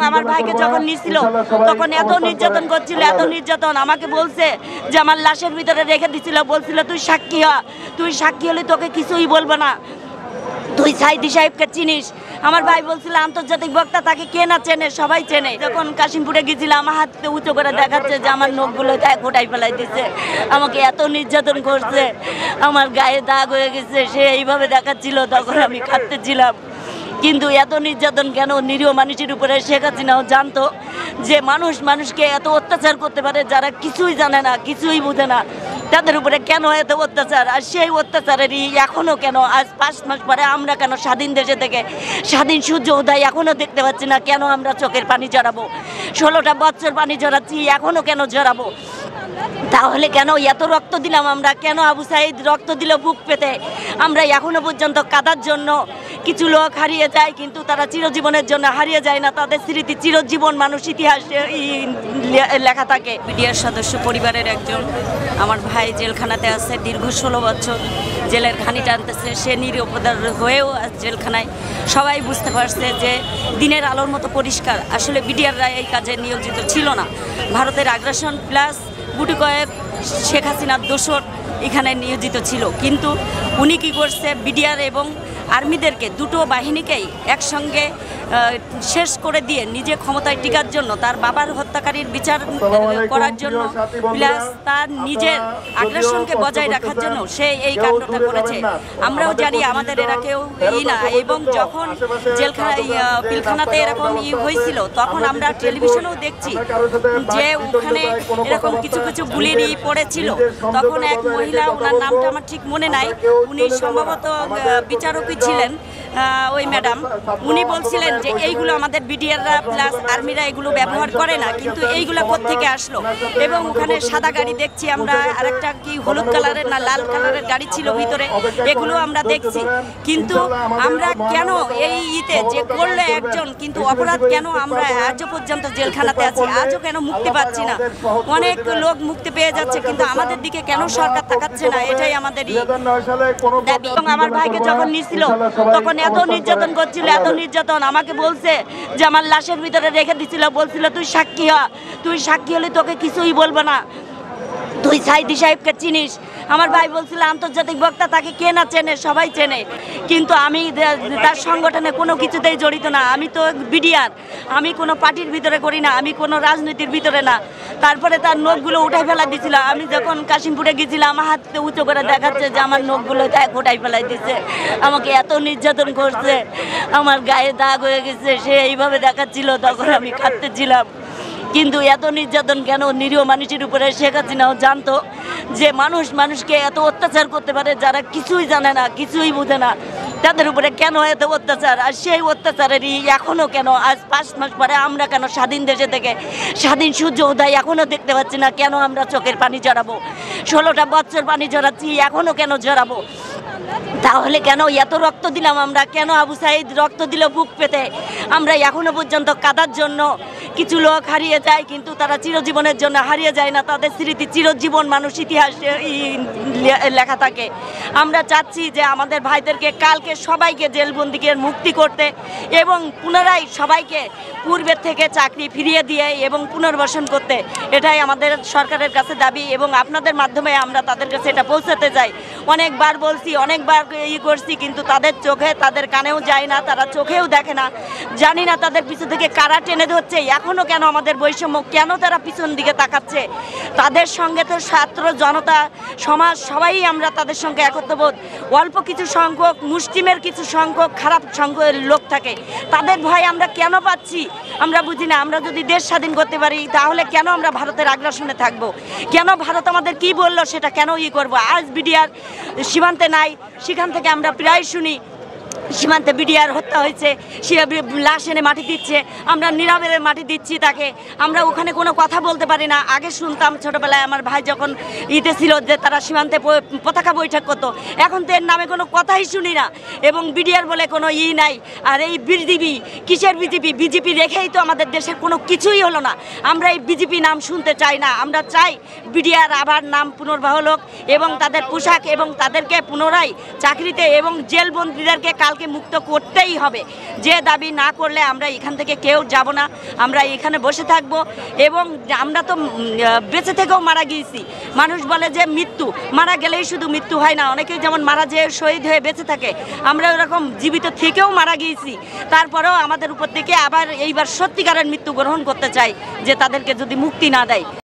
আমার ভাইকে যখন নিছিল তখন এত নির্যাতন করছিল, এত নির্যাতন। আমাকে বলছে যে আমার লাশের ভিতরে রেখে দিছিল, বলছিল তুই সাক্ষী হ, তুই সাক্ষী হলে তোকে কিছুই বলবো না, তুই সাইদি সাহেবকে চিনিস। আমার ভাই বলছিল আন্তর্জাতিক বক্তা, তাকে কে না চেনে, সবাই চেনে। যখন কাশিমপুরে গেছিলাম আমার হাত উঁচু করে দেখাচ্ছে যে আমার নখগুলো গোটাই ফেলাই দিচ্ছে, আমাকে এত নির্যাতন করছে, আমার গায়ে দাগ হয়ে গেছে, সে এইভাবে দেখাচ্ছিল। তখন আমি কাঁদতেছিলাম। কিন্তু এত নির্যাতন কেন? নিরীহ মানুষের উপরে শেখ হাসিনাও জানতো যে মানুষকে এত অত্যাচার করতে পারে, যারা কিছুই জানে না, কিছুই বুঝে না, তাদের উপরে কেন এত অত্যাচার? আর সেই অত্যাচারেরই এখনও কেন আজ 5 মাস পরে আমরা কেন স্বাধীন দেশে থেকে স্বাধীন সূর্য উদয় এখনও দেখতে পাচ্ছি না? কেন আমরা চোখের পানি জড়াবো? 16টা বছর পানি জড়াচ্ছি, এখনও কেন জড়াবো? তাহলে কেন এত রক্ত দিলাম আমরা? কেন আবু সাইদ রক্ত দিল বুক পেতে? আমরা এখনো পর্যন্ত কাদার জন্য কিছু লোক হারিয়ে যায়, কিন্তু তারা চিরজীবনের জন্য হারিয়ে যায় না, তাদের স্মৃতি চিরজীবন মানুষ ইতিহাসে লেখা থাকে। বিডিআর সদস্য পরিবারের একজন আমার ভাই জেলখানাতে আছে, দীর্ঘ 16 বছর জেলের ঘানি টানতেছে। সে নিরপরাধ হয়েও জেলখানায়। সবাই বুঝতে পারছে যে দিনের আলোর মতো পরিষ্কার আসলে বিডিআররা এই কাজে নিয়োজিত ছিল না। ভারতের আগ্রাসন প্লাস গুটি কয়েক শেখ হাসিনার দোসর এখানে নিয়োজিত ছিল। কিন্তু উনি কী করছে, বিডিআর এবং আর্মিদেরকে, দুটো বাহিনীকেই একসঙ্গে শেষ করে দিয়ে নিজে ক্ষমতায় টিকার জন্য, তার বাবার হত্যাকারীর বিচার করার জন্য, প্লাস তার নিজের আগ্রাসনকে বজায় রাখার জন্য সে এই কাণ্ডটা করেছে। আমরাও জানি আমাদের এরা কেউ না। এবং যখন পিলখানাতে এরকম হয়েছিল তখন আমরা টেলিভিশনেও দেখছি যে ওখানে এরকম কিছু গুলির পড়েছিল। তখন এক মহিলা, ওনার নামটা আমার ঠিক মনে নাই, উনি সম্ভবত বিচারকই ছিলেন, ওই ম্যাডাম, উনি বলছিলেন যে এইগুলো আমাদের বিডিআররা প্লাস আর্মিরা এগুলো ব্যবহার করে না, কিন্তু এইগুলো কোত্থেকে আসলো? এবং ওখানে সাদা গাড়ি দেখছি আমরা, আরেকটা কি হলুদ কালারের না লাল কালারের গাড়ি ছিল ভিতরে, এগুলো আমরা দেখছি। কিন্তু আমরা কেন এই যে করলে একজন, কিন্তু অপরাধ কেন আমরা আজও পর্যন্ত জেলখানাতে আছি, আজও কেন মুক্তি পাচ্ছি না? অনেক লোক মুক্তি পেয়ে যাচ্ছে, কিন্তু আমাদের দিকে কেন সরকার তাকাচ্ছে না? এটাই আমাদের দাবি। এবং আমার ভাইকে যখন নিছিল তখন এত নির্যাতন করছিল, এত নির্যাতন। আমাকে বলছে যে আমার লাশের ভিতরে রেখে দিছিল, বলছিল তুই সাক্ষী হ, তুই সাক্ষী হলে তোকে কিছুই বলবো না, তুই সাইদি সাহেবকে চিনিস। আমার ভাই বলছিল আন্তর্জাতিক বক্তা, তাকে কে না চেনে, সবাই চেনে। কিন্তু আমি তার সংগঠনে কোনো কিছুতেই জড়িত না। আমি তো বিডিআর, আমি কোনো পার্টির ভিতরে করি না, আমি কোনো রাজনীতির ভিতরে না। তারপরে তার নখগুলো উঠাই ফেলা দিছিল। আমি যখন কাশিমপুরে গেছিলাম আমার হাত উঁচু করে দেখাচ্ছে যে আমার নখগুলো গোটাই ফেলাই দিচ্ছে, আমাকে এত নির্যাতন করছে, আমার গায়ে দাগ হয়ে গেছে, সে এইভাবে দেখাচ্ছিল। তখন আমি কাঁদতেছিলাম। কিন্তু এত নির্যাতন কেন? নিরীহ মানুষের উপরে শেখ হাসিনাও জানতো যে মানুষকে এত অত্যাচার করতে পারে, যারা কিছুই জানে না, কিছুই বুঝে না, তাদের উপরে কেন এত অত্যাচার? আর সেই অত্যাচারেরই এখনও কেন আজ 5 মাস পরে আমরা কেন স্বাধীন দেশে থেকে স্বাধীন সূর্য উদয় এখনও দেখতে পাচ্ছি না? কেন আমরা চোখের পানি জড়াবো? 16টা বছর পানি জড়াচ্ছি, এখনও কেন জড়াবো? তাহলে কেন এত রক্ত দিলাম আমরা? কেন আবু সাইদ রক্ত দিল বুক পেতে? আমরা এখনো পর্যন্ত কাদার জন্য কিছু লোক হারিয়ে যায়, কিন্তু তারা চিরজীবনের জন্য হারিয়ে যায় না, তাদের স্মৃতি চিরজীবন মানুষ ইতিহাসে লেখা থাকে। আমরা চাচ্ছি যে আমাদের ভাইদেরকে কালকে সবাইকে জেলবন্দিকে মুক্তি করতে এবং পুনরায় সবাইকে পূর্বের থেকে চাকরি ফিরিয়ে দিয়ে এবং পুনর্বাসন করতে। এটাই আমাদের সরকারের কাছে দাবি এবং আপনাদের মাধ্যমে আমরা তাদের কাছে এটা পৌঁছাতে চাই। অনেকবার বলছি, অনেকবার করছি, কিন্তু তাদের চোখে, তাদের কানেও যায় না, তারা চোখেও দেখে না। জানি না তাদের পিছু থেকে কারা টেনে ধরছে, এখনও কেন আমাদের বৈষম্য, কেন তারা পিছন দিকে তাকাচ্ছে? তাদের সঙ্গে তো ছাত্র জনতা সমাজ সবাই আমরা তাদের সঙ্গে একত্রবোধ। অল্প কিছু সংখ্যক মুসলিমের কিছু সংখ্যক খারাপ সংখ্যক লোক থাকে, তাদের ভয় আমরা কেন পাচ্ছি আমরা বুঝি না। আমরা যদি দেশ স্বাধীন করতে পারি তাহলে কেন আমরা ভারতের আগ্রাসনে থাকব? কেন ভারত আমাদের কি বললো সেটা কেন করব? আজ বিডিআর সীমান্তে নাই, সেখান থেকে আমরা প্রায় শুনি সীমান্তে বিডিআর হত্যা হয়েছে, সে লাশ এনে মাটি দিচ্ছে, আমরা নীরবে মাটি দিচ্ছি তাকে, আমরা ওখানে কোনো কথা বলতে পারি না। আগে শুনতাম ছোটোবেলায় আমার ভাই যখন ছিল যে তারা সীমান্তে পতাকা বৈঠক করতো, এখন তো এর নামে কোনো কথাই শুনি না এবং বিডিআর বলে কোনো নাই। আর এই বিজেপি, কিসের বিজেপি রেখেই তো আমাদের দেশের কোনো কিছুই হলো না। আমরা এই বিজেপি নাম শুনতে চাই না, আমরা চাই বিডিআর আবার নাম পুনর্বহাল হোক এবং তাদের পোশাক এবং তাদেরকে পুনরায় চাকরিতে এবং জেলবন্দীদেরকে কাল আলোকে মুক্ত করতেই হবে। যে দাবি না করলে আমরা এখান থেকে কেউ যাব না, আমরা এখানে বসে থাকব। এবং আমরা তো বেঁচে থেকেও মারা গিয়েছি। মানুষ বলে যে মৃত্যু, মারা গেলেই শুধু মৃত্যু হয় না, অনেকেই যেমন মারা যেয়ে শহীদ হয়ে বেঁচে থাকে, আমরা ওরকম জীবিত থেকেও মারা গিয়েছি। তারপরেও আমাদের উপর থেকে আবার এইবার সত্যিকারের মৃত্যু গ্রহণ করতে চাই, যে তাদেরকে যদি মুক্তি না দেয়।